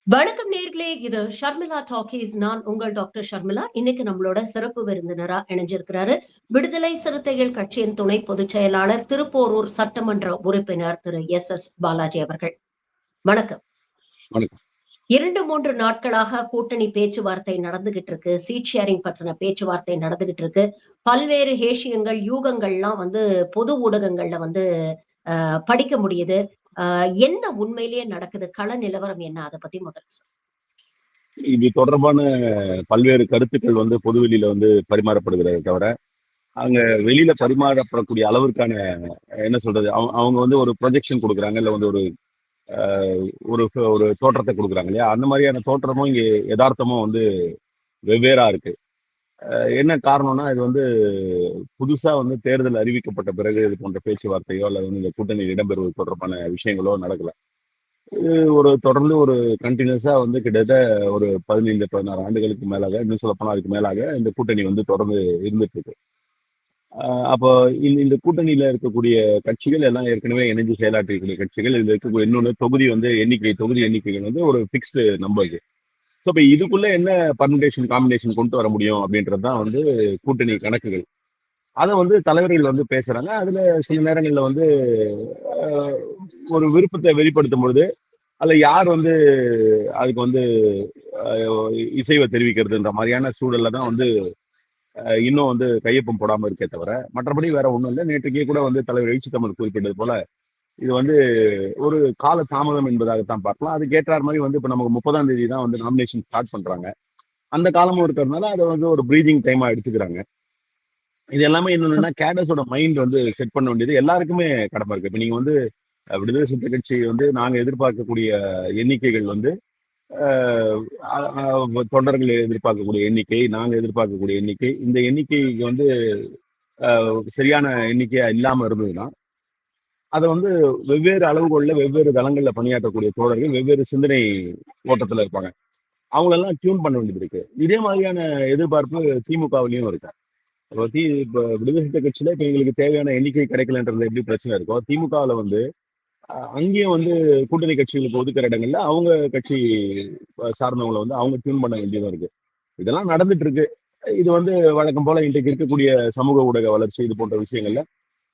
வணக்கம் நேர்களே, இது ஷர்மிளா டாக்கீஸ். நான் உங்கள் டாக்டர் ஷர்மிளா. இன்னைக்கு நம்மளோட சிறப்பு விருந்தினரா இணைஞ்சிருக்கிறாரு விடுதலை சிறுத்தைகள் கட்சியின் துணை பொதுச் செயலாளர், திருப்போரூர் சட்டமன்ற உறுப்பினர் திரு எஸ் பாலாஜி அவர்கள். வணக்கம். வணக்கம். 2-3 நாட்களாக கூட்டணி பேச்சுவார்த்தை நடந்துகிட்டு இருக்கு. சீட் ஷேரிங் பற்றின பேச்சுவார்த்தை நடந்துகிட்டு இருக்கு. பல்வேறு ஹேஷியங்கள், யூகங்கள்லாம் பொது ஊடகங்கள்ல படிக்க முடியுது. என்ன உண்மையிலேயே நடக்குது? கள நிலவரம் என்ன? அதை பத்தி முதல்ல சொல்லுங்க. இது தொடர்பான பல்வேறு கருத்துக்கள் பொதுவெளியில பரிமாறப்படுகிறத தவிர, அங்க வெளியில பரிமாறப்படக்கூடிய அளவிற்கான என்ன சொல்றது, அவங்க ஒரு ப்ரொஜெக்ஷன் கொடுக்குறாங்க, இல்ல ஒரு ஒரு ஒரு தோற்றத்தை கொடுக்குறாங்க இல்லையா? அந்த மாதிரியான தோற்றமும் இங்கே யதார்த்தமும் வெவ்வேறா இருக்கு. என்ன காரணம்னா, இது புதுசா தேர்தல் அறிவிக்கப்பட்ட பிறகு இது போன்ற பேச்சுவார்த்தையோ அல்லது இந்த கூட்டணியில் இடம்பெறுவது தொடர்பான விஷயங்களோ நடக்கல. இது தொடர்ந்து ஒரு கண்டினியூஸா கிட்டத்தட்ட ஒரு 15-16 ஆண்டுகளுக்கு மேலாக, இன்னும் சொல்லப்போனா அதுக்கு மேலாக இந்த கூட்டணி தொடர்ந்து இருந்துட்டு இருக்கு. அப்போ இந்த கூட்டணியில இருக்கக்கூடிய கட்சிகள் எல்லாம் ஏற்கனவே இணைஞ்சு செயலாற்றக்கூடிய கட்சிகள். இதுல இருக்கக்கூடிய இன்னொன்று தொகுதி எண்ணிக்கைகள் ஒரு ஃபிக்ஸ்டு நம்பர். ஸோ இப்போ இதுக்குள்ள என்ன பர்முடேஷன் காம்பினேஷன் கொண்டு வர முடியும் அப்படின்றது தான் கூட்டணி கணக்குகள். அதை தலைவர்கள் பேசுறாங்க. அதுல சில நேரங்கள்ல ஒரு விருப்பத்தை வெளிப்படுத்தும் பொழுது அல்ல யார் அதுக்கு இசைவை தெரிவிக்கிறதுன்ற மாதிரியான சூழல்ல தான் இன்னும் கையொப்பம் போடாம இருக்கே தவிர மற்றபடி வேற ஒண்ணும் இல்லை. நேற்றுக்கே கூட தலைவர் எழுச்சி தமிழ் குறிப்பிட்டது போல இது ஒரு கால தாமதம் என்பதாகத்தான் பார்க்கலாம். அதுக்கு ஏற்றார் மாதிரி இப்ப நமக்கு 30ஆம் தேதி தான் நாமினேஷன் ஸ்டார்ட் பண்றாங்க. அந்த காலமும் இருக்கிறதுனால அதை ஒரு பிரீதிங் டைமா எடுத்துக்கிறாங்க. இது எல்லாமே என்னன்னா கேடர்ஸோட மைண்ட் செட் பண்ண வேண்டியது எல்லாருக்குமே கடமை இருக்கு. இப்ப நீங்க விடுதலை சிறுத்தை கட்சி நாங்க எதிர்பார்க்கக்கூடிய எண்ணிக்கைகள் தொண்டர்கள் எதிர்பார்க்கக்கூடிய எண்ணிக்கை, நாங்க எதிர்பார்க்கக்கூடிய எண்ணிக்கை, இந்த எண்ணிக்கைக்கு சரியான எண்ணிக்கையா இல்லாம இருந்ததுன்னா அதை வெவ்வேறு அளவுகள்ல வெவ்வேறு தளங்கள்ல பணியாற்றக்கூடிய தோழர்கள் வெவ்வேறு சிந்தனை ஓட்டத்துல இருப்பாங்க. அவங்களெல்லாம் டியூன் பண்ண வேண்டியது இருக்கு. இதே மாதிரியான எதிர்பார்ப்பு திமுகவிலையும் இருக்கு. இப்ப விடுதலை சிறுத்தை கட்சியில இப்ப எங்களுக்கு தேவையான எண்ணிக்கை கிடைக்கலன்றது எப்படி பிரச்சனை இருக்கோ, திமுகவில் அங்கேயும் கூட்டணி கட்சிகளுக்கு ஒதுக்குற இடங்கள்ல அவங்க கட்சி சார்ந்தவங்களை அவங்க டியூன் பண்ண வேண்டியதும் இருக்கு. இதெல்லாம் நடந்துட்டு இருக்கு. இது வழக்கம் போல இன்றைக்கு இருக்கக்கூடிய சமூக ஊடக வளர்ச்சி இது போன்ற விஷயங்கள்ல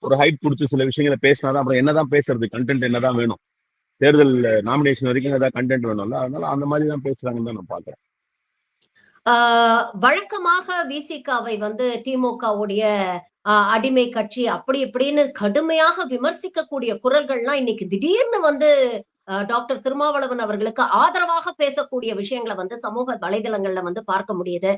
ஒரு ஹைட் கொடுத்து சில விஷயங்களை பேசினாதான் அப்புறம் என்னதான் பேசுறது, கண்டென்ட் என்னதான் வேணும், தேர்தல் நாமினேஷன் வரைக்கும் ஏதாவது கண்டென்ட் வேணும்ல, அதனால அந்த மாதிரி தான் பேசுறாங்கன்னு தான் நான் பாக்குறேன். வழக்கமாக விசிகாவை திமுகவுடைய அடிமை கட்சி அப்படி இப்படின்னு கடுமையாக விமர்சிக்கக்கூடிய குரல்கள்லாம் இன்னைக்கு திடீர்னு டாக்டர் திருமாவளவன் அவர்களுக்கு ஆதரவாக பேசக்கூடிய விஷயங்களை சமூக வலைதளங்கள்ல பார்க்க முடியுது.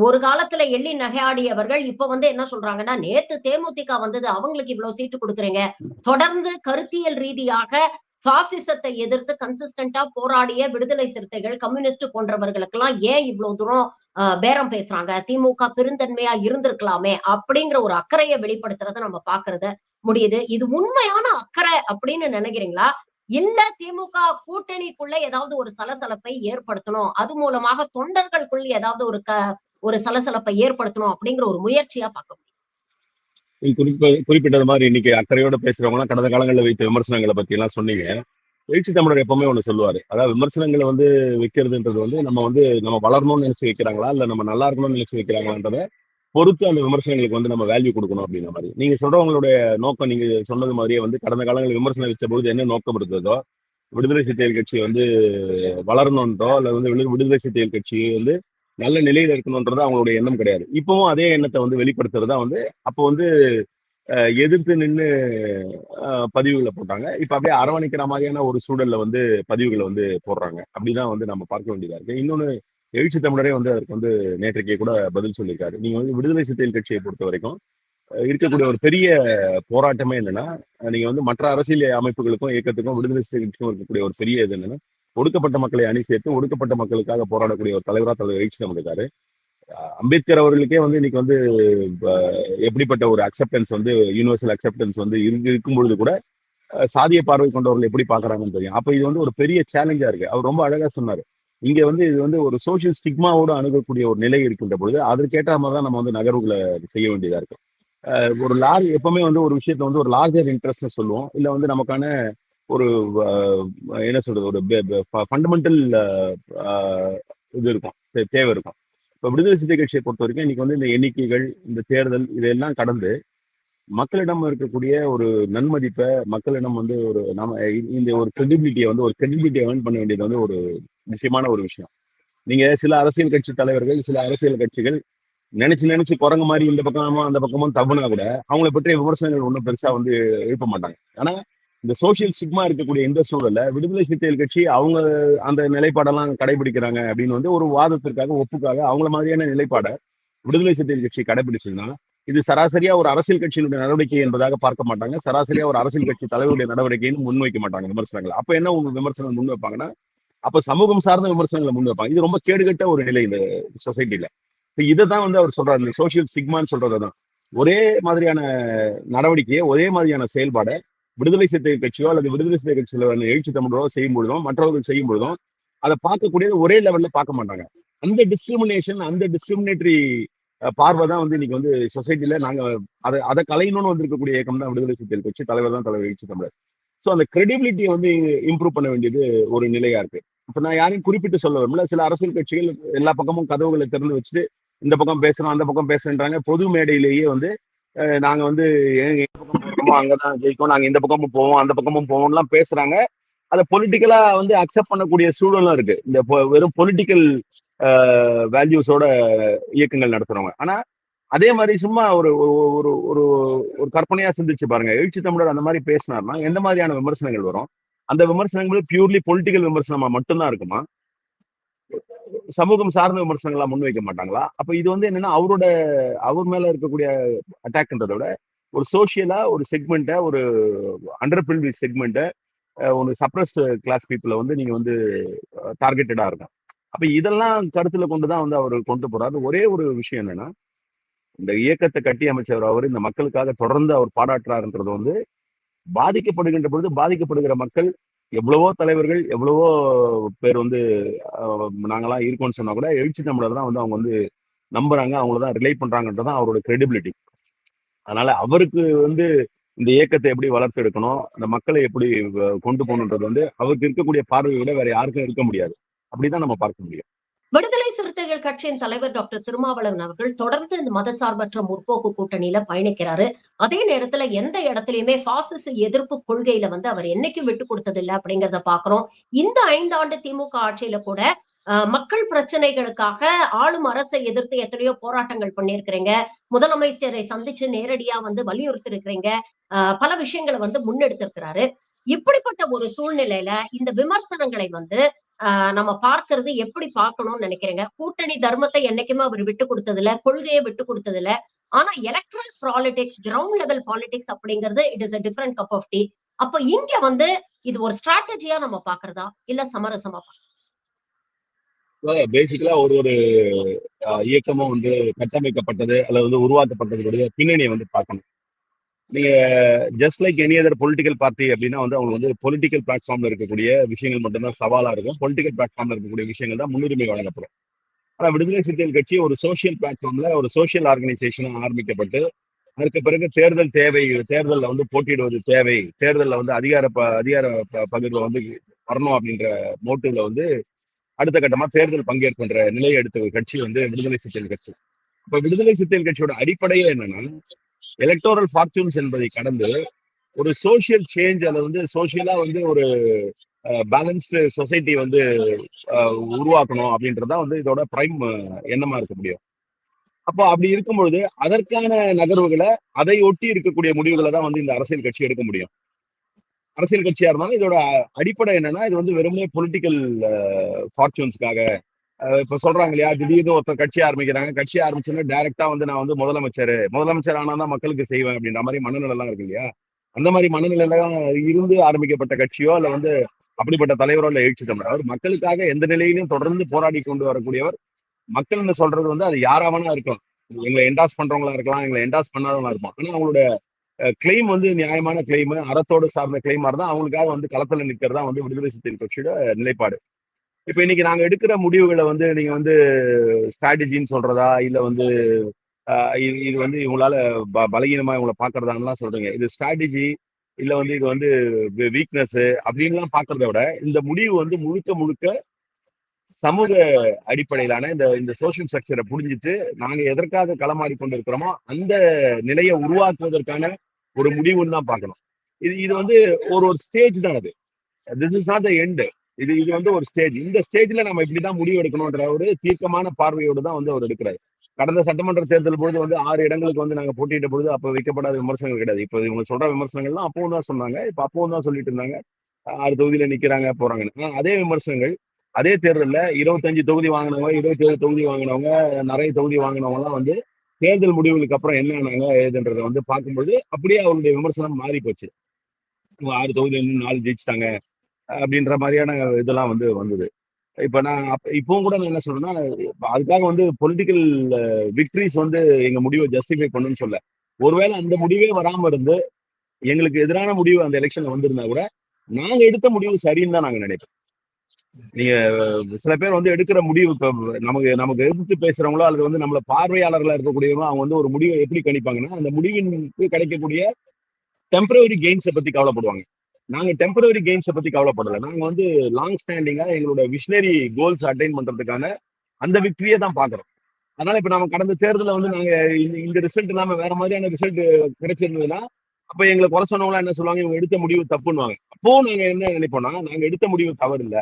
ஒரு காலத்துல எள்ளி நகையாடியவர்கள் இப்ப என்ன சொல்றாங்கன்னா, நேத்து தேமுதிக வந்தது, அவங்களுக்கு இவ்வளவு சீட்டு கொடுக்குறீங்க, தொடர்ந்து கருத்தியல் ரீதியாக பாசிசத்தை எதிர்த்து கன்சிஸ்டன்டா போராடிய விடுதலை சிறுத்தைகள், கம்யூனிஸ்ட் போன்றவர்களுக்கெல்லாம் ஏன் இவ்வளவு தூரம் பேரம் பேசுறாங்க, திமுக பெருந்தன்மையா இருந்திருக்கலாமே அப்படிங்கிற ஒரு அக்கறையை வெளிப்படுத்துறத நம்ம பாக்குறத முடியுது. இது உண்மையான அக்கறை அப்படின்னு நினைக்கிறீங்களா? இல்ல திமுக கூட்டணிக்குள்ள ஏதாவது ஒரு சலசலப்பை ஏற்படுத்தணும், அது மூலமாக தொண்டர்களுக்குள் ஏதாவது ஒரு சலசலப்பை ஏற்படுத்தணும் அப்படிங்கிற ஒரு முயற்சியா பார்க்க முடியும்? குறிப்பிட்டது மாதிரி இன்னைக்கு அக்கறையோட பேசுறவங்க கடந்த காலங்களில் வைத்த விமர்சனங்களை பத்தி எல்லாம் சொன்னீங்க. எழுச்சி தமிழர் எப்பவுமே ஒண்ணு சொல்லுவாரு, அதாவது விமர்சனங்களை வைக்கிறதுன்றது நம்ம வளரணும்னு நினைச்சு வைக்கிறாங்களா இல்ல நம்ம நல்லா இருக்கணும்னு நினைச்சு வைக்கிறாங்களான்றத பொறுத்து அந்த விமர்சனங்களுக்கு நம்ம வேல்யூ கொடுக்கணும் அப்படின்ற மாதிரி. நீங்க சொல்றவங்களுடைய நோக்கம் நீங்க சொன்னது மாதிரியே கடந்த காலங்களில் விமர்சனம் வச்ச பொழுது என்ன நோக்கம் இருந்ததோ, விடுதலை சிறுத்தைகள் கட்சி வளரணுன்றோ அல்ல விடுதலை சிறுத்தைகள் கட்சி நல்ல நிலையில இருக்கணும்ன்றது அவங்களுடைய எண்ணம் கிடையாது. இப்பவும் அதே எண்ணத்தை வெளிப்படுத்துறதா அப்போ எதிர்த்து நின்று பதிவுகளை போட்டாங்க. இப்ப அப்படியே அரவணைக்கிற மாதிரியான ஒரு சூழல்ல பதிவுகளை போடுறாங்க. அப்படிதான் நம்ம பார்க்க வேண்டியதா இருக்கு. இன்னொன்னு, எழுச்சி தமிழரே அதற்கு நேற்றைக்கே கூட பதில் சொல்லியிருக்காரு. நீங்க விடுதலை சிறுத்தைகள் கட்சியை பொறுத்த வரைக்கும் இருக்கக்கூடிய ஒரு பெரிய போராட்டமே என்னன்னா, நீங்க மற்ற அரசியல் அமைப்புகளுக்கும் இயக்கத்துக்கும் விடுதலை சிறுத்தைகளுக்கும் இருக்கக்கூடிய ஒரு பெரிய இது என்னன்னா, ஒடுக்கப்பட்ட மக்களை அணி சேர்த்து ஒடுக்கப்பட்ட மக்களுக்காக போராடக்கூடிய ஒரு தலைவர் எழுச்சி தமிழ் இருக்காரு. அம்பேத்கர் அவர்களுக்கே இன்னைக்கு எப்படிப்பட்ட ஒரு அக்செப்டன்ஸ் யூனிவர்சல் அக்செப்டன்ஸ் இருக்கும் பொழுது கூட சாதிய பார்வை கொண்டவர்கள் எப்படி பாக்குறாங்கன்னு தெரியும். அப்ப இது ஒரு பெரிய சேலஞ்சா இருக்கு. அவர் ரொம்ப அழகா சொன்னாரு. இங்க இது ஒரு சோசியல் ஸ்டிக்மாவோட அணுகக்கூடிய ஒரு நிலை இருக்கின்ற பொழுது அதற்கேற்ற மாதிரி தான் நம்ம நகர்வுகளை செய்ய வேண்டியதா இருக்கு. ஒரு எப்பவுமே ஒரு விஷயத்த ஒரு லார்ஜர் இன்ட்ரெஸ்ட்னு சொல்லுவோம், இல்ல நமக்கான ஒரு என்ன சொல்றது, ஒரு ஃபண்டமெண்டல் இது இருக்கும், தேவை இருக்கும். இப்போ விடுதலை சிறுத்தை கட்சியை பொறுத்த வரைக்கும் இன்னைக்கு வந்து இந்த எண்ணிக்கைகள், இந்த தேர்தல் இதெல்லாம் கடந்து மக்களிடம் இருக்கக்கூடிய ஒரு நன்மதிப்பை, மக்களிடம் வந்து ஒரு நம்ம இந்த ஒரு கிரெடிபிலிட்டியை ஏர்ன் பண்ண வேண்டியது வந்து ஒரு முக்கியமான ஒரு விஷயம். நீங்க சில அரசியல் கட்சி தலைவர்கள், சில அரசியல் கட்சிகள் நினைச்சு குரங்கு மாதிரி இந்த பக்கமும் அந்த பக்கமும் தப்புனா கூட அவங்களை பற்றிய விமர்சனங்கள் ஒன்றும் பெருசா வந்து எழுப்ப மாட்டாங்க. ஆனா இந்த சோசியல் ஸ்டிக்மா இருக்கக்கூடிய இந்த சூழல்ல விடுதலை சிறுத்தைகள் கட்சி அவங்க அந்த நிலைப்பாடெல்லாம் கடைபிடிக்கிறாங்க அப்படின்னு வந்து ஒரு வாதத்திற்காக, ஒப்புக்காக அவங்கள மாதிரியான நிலைப்பாடை விடுதலை சிறுத்தைகள் கட்சி கடைபிடிச்சதுன்னா இது சராசரியா ஒரு அரசியல் கட்சியினுடைய நடவடிக்கை என்பதாக பார்க்க மாட்டாங்க. சராசரியா ஒரு அரசியல் கட்சி தலைவருடைய நடவடிக்கைன்னு முன்வைக்க மாட்டாங்க விமர்சனங்கள். அப்ப என்ன உங்க விமர்சனம் முன் வைப்பாங்கன்னா, அப்ப சமூகம் சார்ந்த விமர்சனங்களை முன் வைப்பாங்க. இது ரொம்ப கேடுகட்ட ஒரு நிலை இந்த சொசைட்டில. இப்ப இதைதான் வந்து அவர் சொல்றாரு, இந்த சோசியல் ஸ்டிக்மான்னு சொல்றதுதான். ஒரே மாதிரியான நடவடிக்கையை, ஒரே மாதிரியான செயல்பாடை விடுதலை சிறுத்தைகள் கட்சியோ அல்லது விடுதலை சிறுத்தை கட்சியில எழுச்சி தமிழரோ செய்யும் பொழுதும், மற்றவர்கள் செய்யும் பொழுதும் அதை பார்க்கக்கூடியது ஒரே லெவல்ல பார்க்க மாட்டாங்க. அந்த டிஸ்கிரிமினேஷன், அந்த டிஸ்கிரிமினேட்டரி பார்வை தான் வந்து இன்னைக்கு வந்து சொசைட்டில நாங்க அதை கலையணும்னு வந்திருக்கக்கூடிய இயக்கம் தான் விடுதலை சிறுத்தைகள் கட்சி. தலைவர் தான் தலைவர் எழுச்சி தமிழர். ஸோ அந்த கிரெடிபிலிட்டியை வந்து இம்ப்ரூவ் பண்ண வேண்டியது ஒரு நிலையா இருக்கு. இப்ப நான் யாரையும் குறிப்பிட்டு சொல்ல வரும்ல, சில அரசியல் கட்சிகள் எல்லா பக்கமும் கதவுகளை திறந்து வச்சுட்டு இந்த பக்கம் பேசுறோம், அந்த பக்கம் பேசுறேன்றாங்க. பொது மேடையிலேயே வந்து நாங்க வந்து எந்த பக்கம் போறோமோ அங்கதான் ஜெயிக்கும், நாங்க இந்த பக்கமும் போவோம் அந்த பக்கமும் போவோம்லாம் பேசுறாங்க. அதை பொலிட்டிக்கலா வந்து அக்செப்ட் பண்ணக்கூடிய சூழலும் இருக்கு, இந்த வெறும் பொலிட்டிக்கல் வேல்யூஸோட இயக்கங்கள் நடத்துறவங்க. ஆனா அதே மாதிரி சும்மா ஒரு ஒரு ஒரு ஒரு கற்பனையா சிந்திச்சு பாருங்க, எழுச்சி தமிழர் அந்த மாதிரி பேசினார்னா எந்த மாதிரியான விமர்சனங்கள் வரும்? அந்த விமர்சனங்கள் பியூர்லி பொலிட்டிக்கல் விமர்சனமா மட்டும்தான் இருக்குமா? சமூகம் சார்ந்த விமர்சனங்களா முன்வைக்க மாட்டாங்களா? அப்ப இது வந்து என்னன்னா அவர் மேல இருக்கக்கூடிய அட்டாக்ன்றதை விட ஒரு சோசியலா ஒரு செக்மெண்ட்டை, ஒரு அண்டர் பிரிவிலேஜ் செக்மெண்ட்டை, ஒரு சப்ரஸ்ட் கிளாஸ் பீப்புளை வந்து நீங்க வந்து டார்கெட்டடா இருக்கும். அப்ப இதெல்லாம் கருத்துல கொண்டுதான் வந்து அவர் கொண்டு போறாரு. ஒரே ஒரு விஷயம் என்னன்னா, இந்த இயக்கத்தை கட்டி அமைச்சவர் அவர் இந்த மக்களுக்காக தொடர்ந்து அவர் பாராட்டுறாருன்றது வந்து பாதிக்கப்படுகின்ற பொழுது பாதிக்கப்படுகிற மக்கள், எவ்வளவோ தலைவர்கள், எவ்வளவோ பேர் வந்து நாங்கெல்லாம் இருக்கோம்னு சொன்னா கூட எழுச்சி தமிழர் தான் வந்து அவங்க வந்து நம்புறாங்க, அவங்களதான் ரிலே பண்றாங்கன்றதான் அவரோட கிரெடிபிலிட்டி. அதனால அவருக்கு வந்து இந்த இயக்கத்தை எப்படி வளர்த்து எடுக்கணும், அந்த மக்களை எப்படி கொண்டு போகணுன்றது வந்து அவருக்கு இருக்கக்கூடிய பார்வையை விட வேற யாருக்கும் இருக்க முடியாது. அப்படிதான் நம்ம பார்க்க முடியும். விடுதலை சிறுத்தைகள் கட்சியின் தலைவர் டாக்டர் திருமாவளவன் அவர்கள் தொடர்ந்து இந்த மதசார்பற்ற முற்போக்கு கூட்டணியில பயணிக்கிறாரு. அதே நேரத்துல எந்த இடத்துலயுமே பாசிச எதிர்ப்பு கொள்கையில வந்து அவர் என்னைக்கும் விட்டு கொடுத்தது இல்லை அப்படிங்கறத பாக்குறோம். இந்த 5 ஆண்டு திமுக ஆட்சியில கூட மக்கள் பிரச்சனைகளுக்காக ஆளும் அரசை எதிர்த்து எத்தனையோ போராட்டங்கள் பண்ணியிருக்கிறீங்க. முதலமைச்சரை சந்திச்சு நேரடியா வந்து வலியுறுத்தி இருக்கிறீங்க. பல விஷயங்களை வந்து முன்னெடுத்திருக்கிறாரு. இப்படிப்பட்ட ஒரு சூழ்நிலையில இந்த விமர்சனங்களை வந்து நம்ம பார்க்கிறது எப்படி பார்க்கணும்னு நினைக்கிறீங்க? கூட்டணி தர்மத்தை என்னைக்குமே அவர் விட்டு கொடுத்ததில்ல, கொள்கையை விட்டு கொடுத்ததில்ல. ஆனா electoral politics, ground level politics அப்படிங்கிறது it is a different cup of tea. அப்ப இங்க வந்து இது ஒரு ஸ்ட்ராட்டஜியா நம்ம பாக்குறதா இல்ல சமரசமா? பேசிக்கலா ஒரு ஒரு இயக்கமும் வந்து கட்டமைக்கப்பட்டது அல்லது வந்து உருவாக்கப்பட்டதுடைய பின்னணியை வந்து பார்க்கணும். நீங்க just like any other political party அப்படின்னா வந்து அவங்க வந்து பொலிட்டிக்கல் பிளாட்ஃபார்ம்ல இருக்கக்கூடிய விஷயங்கள் மட்டும்தான் சவாலா இருக்கும். பொலிட்டிக்கல் பிளாட்ஃபார்ம்ல இருக்கக்கூடிய விஷயங்கள் தான் முன்னுரிமை வழங்கப்படும். ஆனா விடுதலை சிறுத்தைகள் கட்சி ஒரு சோசியல் பிளாட்ஃபார்ம்ல ஒரு சோசியல் ஆர்கனைசேஷன் ஆரம்பிக்கப்பட்டு அதற்கு பிறகு தேர்தல் தேவை, தேர்தலில் வந்து போட்டியிடுவது தேவை, தேர்தலில் வந்து அதிகார பகிர்வு வந்து வரணும் அப்படின்ற மோட்டிவ்ல வந்து அடுத்த கட்டமா தேர்தல் பங்கேற்கின்ற நிலையை எடுத்த கட்சி வந்து விடுதலை சிறுத்தைகள் கட்சி. இப்ப விடுதலை சிறுத்தைகள் கட்சியோட அடிப்படையே என்னன்னா, எலக்டோரல் ஃபார்ச்சூன்ஸ் என்பதை கடந்து ஒரு சோசியல் சேஞ்ச், அதை வந்து சோசியலா வந்து ஒரு பேலன்ஸ்டு சொசைட்டி வந்து உருவாக்கணும் அப்படின்றதா வந்து இதோட பிரைம் எண்ணமா இருக்க முடியும். அப்போ அப்படி இருக்கும்பொழுது அதற்கான நகர்வுகளை, அதை ஒட்டி இருக்கக்கூடிய முடிவுகளை தான் வந்து இந்த அரசியல் கட்சி எடுக்க முடியும். அரசியல் கட்சியா இருந்தாலும் இதோட அடிப்படை என்னன்னா, இது வந்து வெறுமனே பொலிட்டிக்கல் ஃபார்ச்சூன்ஸ்க்காக இப்ப சொல்றாங்க இல்லையா, திடீர்னு ஒருத்தர் கட்சி ஆரம்பிக்கிறாங்க, கட்சி ஆரம்பிச்சோன்னா டைரக்டா வந்து நான் வந்து முதலமைச்சர் ஆனா தான் மக்களுக்கு செய்வேன் அப்படின்ற மாதிரி மனநிலை எல்லாம் இருக்கு இல்லையா. அந்த மாதிரி மனநிலையில இருந்து ஆரம்பிக்கப்பட்ட கட்சியோ இல்ல வந்து அப்படிப்பட்ட தலைவரோ இல்ல எழுச்சி தமிழர், அவர் மக்களுக்காக எந்த நிலையிலும் தொடர்ந்து போராடி கொண்டு வரக்கூடியவர். மக்கள்னு சொல்றது வந்து அது யாராவனா இருக்கலாம், எங்களை என்டாஸ் பண்றவங்களா இருக்கலாம், எங்களை என்டாஸ் பண்ணாதவங்களா இருப்பான். ஆனா அவங்களோட கிளைம் வந்து நியாயமான கிளைம், அறத்தோடு சார்ந்த கிளைமா இருந்தா அவங்களுக்காக வந்து களத்துல நிற்கிறதா வந்து விடுதலை சிறுத்தைகள் கட்சியோட நிலைப்பாடு. இப்ப இன்னைக்கு நாங்க எடுக்கிற முடிவுகளை வந்து நீங்க வந்து ஸ்ட்ராட்டஜின்னு சொல்றதா இல்ல வந்து இது வந்து இவங்களால பலகீனமா இவங்களை பாக்குறதான்லாம் சொல்றீங்க. இது ஸ்ட்ராட்டஜி, இல்ல வந்து இது வந்து வீக்னஸ் அப்படின்லாம் பாக்குறத விட இந்த முடிவு வந்து முழுக்க முழுக்க சமூக அடிப்படையிலான இந்த இந்த சோசியல் ஸ்ட்ரக்சரை புரிஞ்சுட்டு நாங்க எதற்காக களமாடி கொண்டிருக்கிறோமோ அந்த நிலையை உருவாக்குவதற்கான ஒரு முடிவுன்னு தான் பார்க்கணும். இது வந்து ஒரு ஒரு ஸ்டேஜ் தான் அது. This is not the end. இது வந்து ஒரு ஸ்டேஜ். இந்த ஸ்டேஜ்ல நம்ம இப்படிதான் முடிவு எடுக்கணும்ன்ற ஒரு தீர்க்கமான பார்வையோடு தான் வந்து அவர் எடுக்கிறாரு. கடந்த சட்டமன்ற தேர்தல் பொழுது வந்து 6 இடங்களுக்கு வந்து நாங்க போட்டியிட்ட பொழுது அப்ப வைக்கப்படாத விமர்சனங்கள் கிடையாது. இப்ப இவங்க சொல்ற விமர்சனங்கள்லாம் அப்பவும் தான் சொன்னாங்க. இப்ப அப்பவும் தான் சொல்லிட்டு இருந்தாங்க. 6 தொகுதியில நிக்கிறாங்க போறாங்கன்னு. ஆனா அதே விமர்சனங்கள் அதே தேர்தல்ல 25 தொகுதி வாங்கினவங்க, 27 தொகுதி வாங்கினவங்க, நிறைய தொகுதி வாங்கினவங்க எல்லாம் வந்து தேர்தல் முடிவுகளுக்கு அப்புறம் என்ன ஆனாங்க ஏதுன்றதை வந்து பார்க்கும்போது அப்படியே அவருடைய விமர்சனம் மாறி போச்சு. 6 தொகுதி 4 ஜெயிச்சிட்டாங்க அப்படின்ற மாதிரியான இதெல்லாம் வந்து வந்தது. இப்ப நான் இப்பவும் கூட நான் என்ன சொல்றேன்னா, அதுக்காக வந்து பொலிட்டிக்கல் விக்டரிஸ் வந்து எங்க முடிவை ஜஸ்டிஃபை பண்ணுன்னு சொல்ல. ஒருவேளை அந்த முடிவே வராம இருந்து எங்களுக்கு எதிரான முடிவு அந்த எலெக்ஷன்ல வந்திருந்தா கூட நாங்க எடுத்த முடிவு சரின்னு தான் நாங்க நினைப்போம். நீங்க சில பேர் வந்து எடுக்கிற முடிவு இப்ப நமக்கு நமக்கு எதிர்த்து பேசுறவங்களோ அல்லது வந்து நம்மள பார்வையாளர்களா இருக்கக்கூடியவங்க அவங்க வந்து ஒரு முடிவை எப்படி கணிப்பாங்கன்னா அந்த முடிவிற்கு கிடைக்கக்கூடிய டெம்பரரி கெயின்ஸை பத்தி கவலைப்படுவாங்க. நாங்க டெம்பரரி கெயின்ஸை பத்தி கவலைப்படல. நாங்க வந்து லாங் ஸ்டாண்டிங்கா எங்களோட விஷனரி கோல்ஸ் அட்டைன் பண்றதுக்கான அந்த விக்டரியை தான் பாக்குறோம். அதனால இப்ப நம்ம கடந்த தேர்தலில் வந்து நாங்க இந்த ரிசல்ட் இல்லாம வேற மாதிரியான ரிசல்ட் கிடைச்சிருந்ததுன்னா அப்ப எங்களை குறை சொன்னவங்களா என்ன சொல்லுவாங்க, இவங்க எடுத்த முடிவு தப்புன்னுவாங்க. அப்போ நாங்க என்ன நினைப்போம்னா நாங்க எடுத்த முடிவு தவறு இல்ல,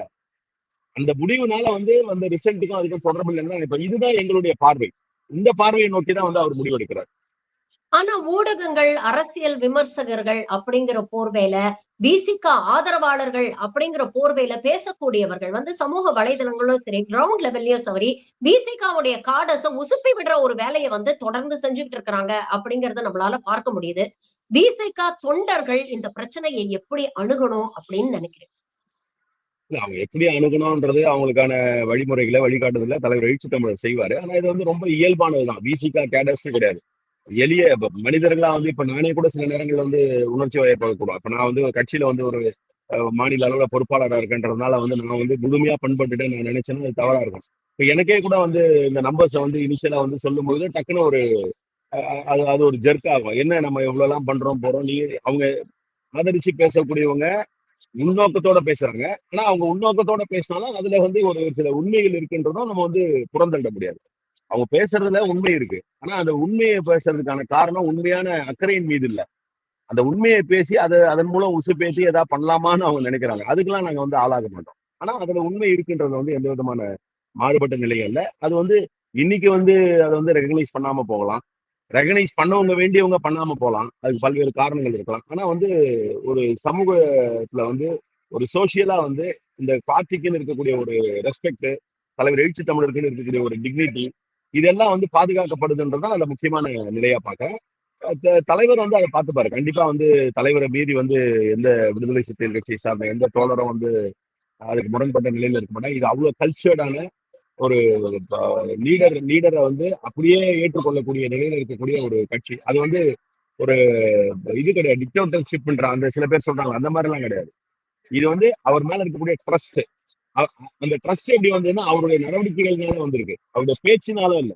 அந்த முடிவுனால வந்து அந்த ரிசல்ட்டுக்கும் அதுக்கும் தொடர்பு இல்லைன்னு தான் நினைப்போம். இதுதான் எங்களுடைய பார்வை. இந்த பார்வையை நோக்கி தான் வந்து அவர் முடிவெடுக்கிறார். ஆனா ஊடகங்கள், அரசியல் விமர்சகர்கள் அப்படிங்கிற போர்வையில, விசிக ஆதரவாளர்கள் அப்படிங்கிற போர்வையில பேசக்கூடியவர்கள் வந்து சமூக வலைதளங்களும் சரி, கிரவுண்ட் லெவல்லயும் சரி, விசிகாவுடைய காடஸ உசுப்பி விடுற ஒரு வேலைய வந்து தொடர்ந்து செஞ்சுட்டு இருக்கிறாங்க அப்படிங்கறத நம்மளால பார்க்க முடியுது. விசிக தொண்டர்கள் இந்த பிரச்சனையை எப்படி அணுகணும் அப்படின்னு நினைக்கிறேன்? இல்ல அவங்க எப்படி அணுகணும்ன்றது அவங்களுக்கான வழிமுறைகளை வழிகாட்டுதல தலைவர் எழுச்சி தமிழர் செய்வாரு. ஆனா இது வந்து ரொம்ப இயல்பானதுதான். விசிகா கேடர்ஸ்னு கிடையாது. எளிய மனிதர்களா வந்து இப்ப நானே கூட சில நேரங்கள்ல வந்து உணர்ச்சி வயப்படக்கூடும். இப்ப நான் வந்து ஒரு கட்சியில வந்து ஒரு மாநில அளவுல பொறுப்பாளராக இருக்கின்றதுனால வந்து நான் வந்து முழுமையா பண்பட்டுட்டு நான் நினைச்சேன்னா அது தவறா இருக்கும். இப்ப எனக்கே கூட வந்து இந்த நம்பர்ஸை வந்து இனிஷியலா வந்து சொல்லும்போது டக்குன்னு ஒரு அது அது ஒரு ஜெர்க் ஆகும். என்ன நம்ம இவ்வளவு எல்லாம் பண்றோம் போறோம், நீ அவங்க ஆதரிச்சு பேசக்கூடியவங்க உள்நோக்கத்தோட பேசுறாங்க. ஆனா அவங்க உள்நோக்கத்தோட பேசினாலும் அதுல வந்து ஒரு சில உண்மைகள் இருக்குன்றதும் நம்ம வந்து புறந்தள்ள முடியாது. அவங்க பேசுறதுல உண்மை இருக்கு. ஆனா அந்த உண்மையை பேசுறதுக்கான காரணம் உண்மையான அக்கறையின் மீது இல்ல. அந்த உண்மையை பேசி அதன் மூலம் உசுப்பேத்தி ஏதாவது பண்ணலாமான்னு அவங்க நினைக்கிறாங்க. அதுக்கெல்லாம் நாங்க வந்து ஆளாக மாட்டோம். ஆனா அதுல உண்மை இருக்குன்றது வந்து எந்த விதமான மாறுபட்ட நிலையும் இல்ல. அது வந்து இன்னைக்கு வந்து அதை வந்து ரெகனைஸ் பண்ணாம போகலாம். ரெகனைஸ் பண்ணவங்க வேண்டியவங்க பண்ணாம போகலாம். அதுக்கு பல்வேறு காரணங்கள் இருக்கலாம். ஆனா வந்து ஒரு சமூகத்துல வந்து ஒரு சோசியலா வந்து இந்த பார்ட்டிக்குன்னு இருக்கக்கூடிய ஒரு ரெஸ்பெக்ட், தலைவர் எழுச்சி தமிழருக்குன்னு இருக்கக்கூடிய ஒரு டிக்னிட்டி, இதெல்லாம் வந்து பாதுகாக்கப்படுதுன்றதான் அந்த முக்கியமான நிலையா பார்க்கிறேன். தலைவர் வந்து அதை பார்த்துப்பாரு. கண்டிப்பா வந்து தலைவரை மீறி வந்து எந்த விடுதலை சிறுத்தைகள் கட்சியை சார்ந்த எந்த தோழரும் வந்து அதுக்கு முரண்பட்ட நிலையில இருக்க மாட்டாங்க. இது அவ்வளவு கல்ச்சர்டான ஒரு லீடரை வந்து அப்படியே ஏற்றுக்கொள்ளக்கூடிய நிலையில இருக்கக்கூடிய ஒரு கட்சி. அது வந்து ஒரு இது கிடையாது, டிக்டேட்டர்ஷிப்ன்ற அந்த சில பேர் சொல்றாங்க அந்த மாதிரி எல்லாம் கிடையாது. இது வந்து அவர் மேல இருக்கக்கூடிய ட்ரஸ்ட். அந்த ட்ரஸ்ட் எப்படி வந்ததுன்னா அவருடைய நடவடிக்கைகள்னால வந்திருக்கு, அவருடைய பேச்சினால இல்ல.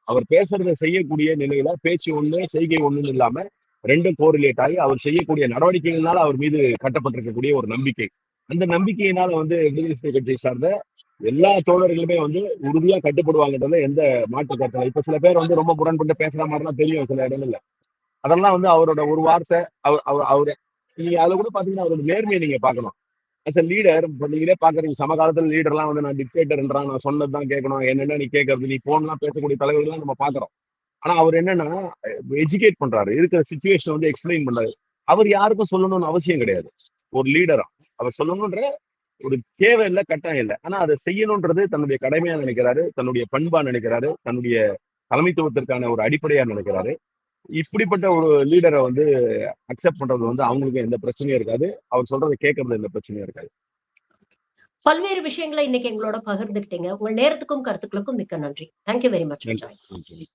அவர் பேசுறதை செய்யக்கூடிய நிலையில பேச்சு ஒண்ணு செய்கை ஒண்ணுன்னு இல்லாம ரெண்டும் கோரிலேட் ஆகி அவர் செய்யக்கூடிய நடவடிக்கைகள்னால அவர் மீது கட்டப்பட்டிருக்கக்கூடிய ஒரு நம்பிக்கை. அந்த நம்பிக்கையினால வந்து விடுதலை சிறுத்தை கட்சியை சார்ந்த எல்லா தோழர்களுமே வந்து உறுதியா கட்டுப்படுவாங்கன்றதுல எந்த மாற்று கருத்து. இப்ப சில பேர் வந்து ரொம்ப முரண்பட்டு பேசுற மாதிரிலாம் தெரியும் சில இடங்கள்ல. அதெல்லாம் வந்து அவரோட ஒரு வார்த்தை அவரு நீங்க அதுல கூட பாத்தீங்கன்னா அவரோட நேர்மையை நீங்க பார்க்கணும். அஸ் அ லீடர் இப்ப நீங்களே பாக்குறீங்க, சமகாலத்துல லீடர்லாம் வந்து நான் டிக்டேட்டர்ன்றான், நான் சொன்னதுதான் கேட்கணும், என்னென்ன நீ கேட்கறது, நீ போன்லாம் பேசக்கூடிய தலைவர்கள்லாம் நம்ம பாக்குறோம். ஆனா அவர் என்னன்னா எஜுகேட் பண்றாரு, இருக்கிற சுச்சுவேஷன் வந்து எக்ஸ்பிளைன் பண்றாரு. அவர் யாருக்கும் சொல்லணும்னு அவசியம் கிடையாது. ஒரு லீடரா அவர் சொல்லணும்ன்ற ஒரு தேவை இல்லை, கட்டாயம் இல்லை. ஆனா அதை செய்யணும்ன்றது தன்னுடைய கடமையா நினைக்கிறாரு, தன்னுடைய பண்பா நினைக்கிறாரு, தன்னுடைய தலைமைத்துவத்திற்கான ஒரு அடிப்படையா நினைக்கிறாரு. இப்படிப்பட்ட ஒரு லீடரை வந்து அக்செப்ட் பண்றது வந்து அவங்களுக்கு எந்த பிரச்சனையும் இருக்காது. அவர் சொல்றதை கேட்கறது எந்த பிரச்சனையும் இருக்காது. பல்வேறு விஷயங்களை இன்னைக்கு எங்களோட பகிர்ந்துக்கிட்டீங்க. உங்கள் நேரத்துக்கும் கருத்துக்களுக்கும் மிக்க நன்றி. Thank you very much. நன்றி.